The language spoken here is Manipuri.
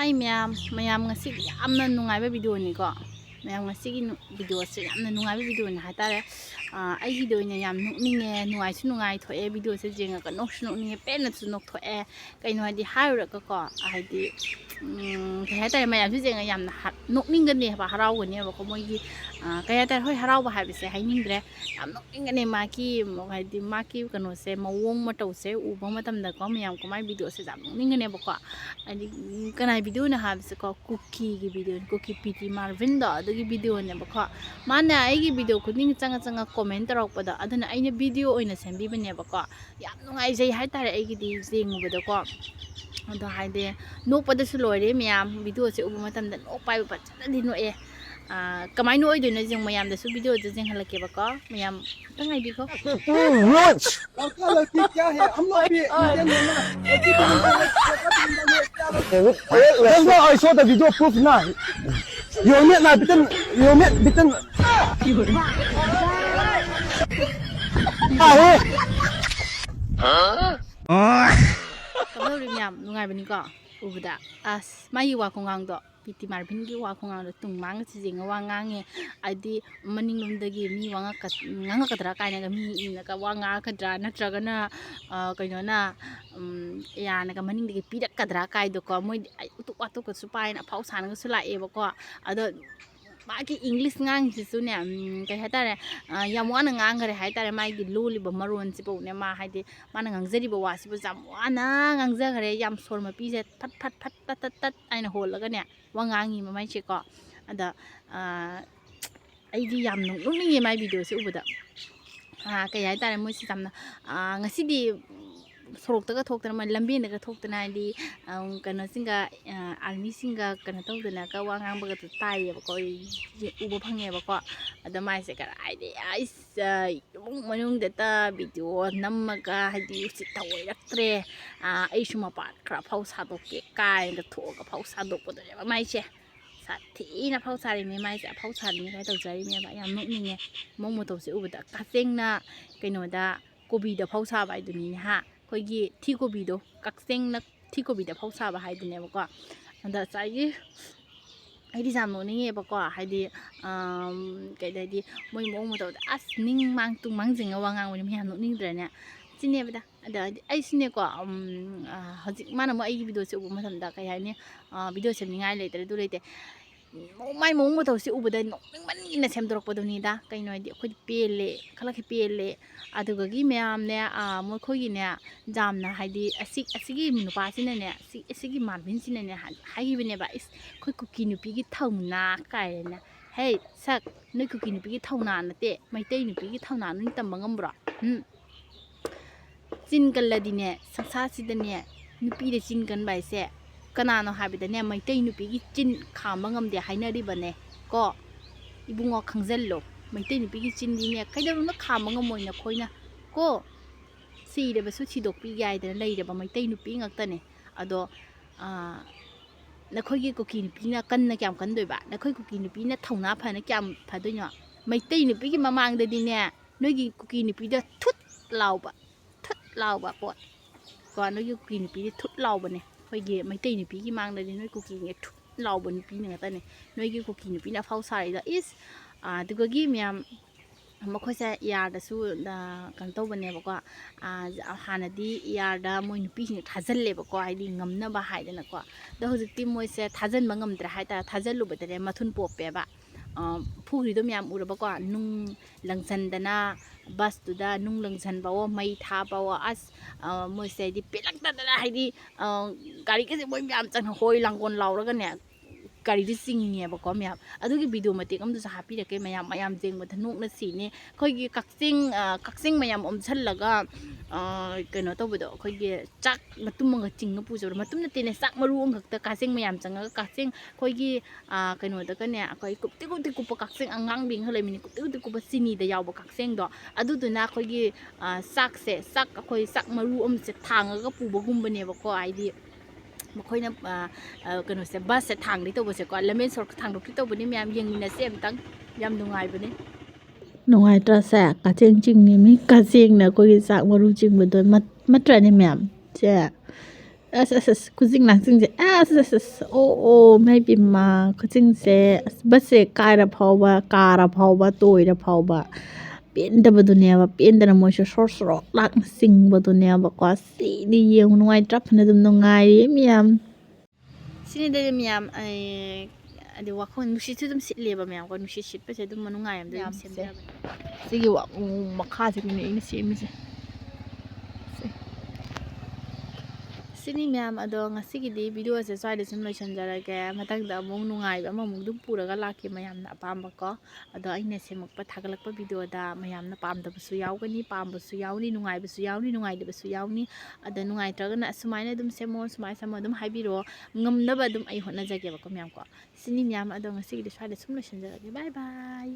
Hi mayam ngasi yamna nungaiba video ni ko mayam ngasi gi video se yamna nungaiba video ni haitare ai gi do ni yam nukninge nungai su nungai thoe video se jenga ka nok su nukninge pen na su nok thoe kaino hadi haira ka ko hadi kai haitare mayam su jenga yam nukning ga ne ba harau ga ne ba ko moi gi kai haitare hoi harau ba ha bi se hainingdre yam nukning ga ne ma ki hadi ma ki kano se mawong ma tau se u ba matam da ko mayam ko mai video se jam nukning ga ne ba ko hadi kanai video na ha se ko cookie gi video cookie pt marvin da the video ne ba kho mana ai gi video khuding changa comment tarok pa da adana aina video oina sembi bane ba ko yam nungai jai hai tare ai gi di jengu ba da ko ado haide nok pa da su loire myam video se ubu matam da nok pai ba chana di no e kamai no oi do na jeng mayam da su video da jeng halake ba ko myam tangai bi ko रोज लड़का लड़की क्या है हम लोग भी इंडियन है ना That's why I saw the video proof now. You met na bitin kamau ri myam nungai bani ko ubu da as mai wa kongang do pt marvin gi wa kongang do tung mang chi jeng wa ngange adi maning lum da gi mi wa nga ka dra kai na ga mi na ka wa nga ka dra na tra ga na kaino na ya na ka maning da gi pi da ka dra kai do ko moi utu wa to ko su pai na phau san ga su la e ba ko ado maki english ngang si su ne kai hatare yam wa na ngang gare hatare mai gi lu li ba maron si po ne ma haide ma na ngang jari ba wa si ba jam wa na ngang ja gare yam sor ma pi je phat tat aina hol la ga ne wa ngang yi ma mai che ko ada ai di yam nung ni mai video si ubuda kai hatare moi si tamna ngasi di sorok ta ga thok ta ma lambi na ga thok ta na di kana singa army singa kana tau na ka wa ngang ba ga tai ba ko ubo phange ba ko ada mai se ka ai de ai mung manung da ta video nam ga hadi usi tawai raktre ai shuma pa kra phau sa do ke kai ga tho ga phau sa do ko da ba mai che sa thi na phau sa ri me mai se phau sa ni kai tau jari me ba yam nok ni nge mong mo to se ubo da ka seng na kaino da kobi da phau sa ba du ni ha koigi thi do kakseng na thi da phau sa ba hai dine ba ko anda sai ai di jam no ni ba ko hai di kai dai di moi mo mo to as ning mang tung mang jing wa ngang ni ha no ning dre ne chine ba da ada ai sine ko hajik mana mo ai video se ubu ma tham da kai hai ni video se ni ngai le tre du le te mai mo mo to se ubu da no ning man ni na sem dorok pa do ni da kai no di khoi pele khala ki pele aduga gi myam ne mo khoi gi ne jam na haidi asigi nupa sine ne asigi marvin sine ne hai gi bene ba is khoi cookie nupi gi thauna kai ne hey sak noi cookie nupi gi thauna na te mai tei nupi gi thauna ni tam bangam bro chin kan la di ne saksa si de ne nupi de chin kan bai se kana no habi de ne mai tei nupi gi chin kham bangam de haina ri bane ko ibungo khangjel lo mai tei nupi gi chin di ne kaida na kham bangam moi na khoi na ko si de ba su chi dok pi gai de lei de ba mai tei nupi ngak ta ne ado na khoi gi cookie nupi na kan na kyam kan doi ba na khoi cookie nupi na thauna pha na kyam pha doi no mai tei nupi gi mamang de di ne noi gi cookie nupi da thut lau ba pot ko noi gi cookie nupi di thut lau ba ne khoi gi mai tei nupi gi mang de di noi cookie nge thut lau ba nupi ne ta ne noi gi cookie nupi na phau sai da is duga gi myam makhoi sa yar da su da kan to bane ba ko hana di yar da moi nupi ni thajal le ba ko ai di ngam na ba hai da na ko da hojik ti moi se thajan ba ngam dra hai ta thajal lu ba de mathun pop pe ba phu ri do myam ura ba ko nung langsan da na bus tu da nung langsan ba wo mai tha ba wo as moi se di pelak da hai di gari ke se moi myam chan hoi langon law ra ga ne gari di sing ni ba ko myam adu gi video ma te kam du sa happy da ke mayam jeng ma thanuk na si ne khoi gi kaksing mayam om chal laga keno to bu do khoi gi chak matum ma ching na pu jo matum na te ne sak maru ang ta kasing mayam chang ga kasing khoi gi keno da ka ne khoi kup ti ku pa kasing angang bing halai mini kup ti ku pa sini da yaw ba kasing do adu du na khoi gi sak khoi sak maru om se thang ga pu ba gum ba ne ba ko ai di makhoi na kano se bus se thang di to bo se ko lamen sor thang dok to bo ni myam yeng na se amtang yam nungai bane nungai tra sa ka ching ni mi ka ching na ko gi sak maru ching bo do mat tra ni myam che ꯑꯁ ꯈꯨꯖꯤꯡ ꯂꯥꯡꯖꯤꯡꯁꯦ ꯑꯁ ꯑꯣ ꯃꯥꯏ ꯕꯦꯝꯃ ꯈꯨꯖꯤꯡꯁꯦ ꯑꯁ ꯕꯁꯁꯦ ꯀꯥꯔ ꯐꯥꯎꯕ ꯇꯣꯏꯔ ꯐꯥꯎꯕ ꯄꯦꯟꯗꯕꯗꯨꯅꯦꯕ ꯄꯦꯟꯗꯅ ꯃꯣꯏꯁꯨ ꯁꯣꯔ ꯁꯣꯔꯣꯛ ꯂꯥꯛꯅ ꯆꯤꯡꯕꯗꯨꯅꯦꯕꯀꯣ ꯁꯤꯗꯤ ꯌꯦꯡꯉꯨ ꯅꯨꯡꯉꯥꯏꯇ꯭ꯔꯥ ꯐꯅ ꯑꯗꯨꯝ ꯅꯨꯡꯉꯥꯏꯔꯤ ꯃꯌꯥꯝ ꯁꯤꯅꯤꯗ ꯃꯌꯥꯝ ꯑꯗꯨ ꯋꯥꯈꯜ ꯅꯨꯡꯁꯤꯠꯁꯨ ꯑꯗꯨꯝ ꯁꯤꯠꯂꯦꯕ ꯃꯌꯥꯝꯀꯣ ꯅꯨꯡꯁꯤꯠ ꯁꯤꯠꯄꯁꯦ ꯑꯗꯨꯝ ꯅꯨꯡꯉꯥꯏ ꯑꯃꯗ ꯑꯗꯨꯝ ꯁꯦꯝꯖꯕꯅꯦ ꯁꯤꯒꯤ ꯃꯈꯥꯁꯤꯗꯅꯦ ꯑꯩꯅ ꯁꯦꯝꯃꯤꯁꯦ ꯁꯤꯅꯤ ꯃꯌꯥꯝ ꯑꯗꯣ ꯉꯁꯤꯒꯤꯗꯤ ꯚꯤꯗꯤꯑꯣꯁꯦ ꯁ꯭ꯋꯥꯏꯗ ꯁꯨꯝ ꯂꯣꯏꯁꯤꯟꯖꯔꯒꯦ ꯃꯊꯪꯗ ꯑꯃꯨꯛ ꯅꯨꯡꯉꯥꯏꯕ ꯑꯃꯃꯨꯛ ꯑꯗꯨꯝ ꯄꯨꯔꯒ ꯂꯥꯛꯀꯦ ꯃꯌꯥꯝꯅ ꯑꯄꯥꯝꯕꯀꯣ ꯑꯗꯣ ꯑꯩꯅ ꯁꯦꯝꯃꯛꯄ ꯊꯥꯒꯠꯂꯛꯄ ꯚꯤꯗꯤꯑꯣꯗ ꯃꯌꯥꯝꯅ ꯄꯥꯝꯗꯕꯁꯨ ꯌꯥꯎꯒꯅꯤ ꯄꯥꯝꯕꯁꯨ ꯌꯥꯎꯅꯤ ꯅꯨꯡꯉꯥꯏꯕꯁꯨ ꯌꯥꯎꯅꯤ ꯅꯨꯡꯉꯥꯏꯇꯕꯁꯨ ꯌꯥꯎꯅꯤ ꯑꯗ ꯅꯨꯡꯉꯥꯏꯇ꯭ꯔꯒꯅ ꯑꯁꯨꯃꯥꯏꯅ ꯑꯗꯨꯝ ꯁꯦꯝꯃꯣ ꯁꯨꯃꯥꯏꯅ ꯑꯗꯨꯝ ꯍꯥꯏꯕꯤꯔꯛꯑꯣ ꯉꯝꯅꯕ ꯑꯗꯨꯝ ꯑꯩ ꯍꯣꯠꯅꯖꯒꯦꯕꯀꯣ ꯃꯌꯥꯝ ꯀꯣ ꯁꯤꯅꯤ ꯃꯌꯥꯝ ꯑꯗꯣ ꯉꯁꯤꯒꯤꯗꯤ ꯁ꯭ꯋꯥꯏꯗ ꯁꯨꯝ ꯂꯣꯏꯁꯤꯟꯖꯔꯒꯦ ꯕꯥꯏ ꯕꯥꯏ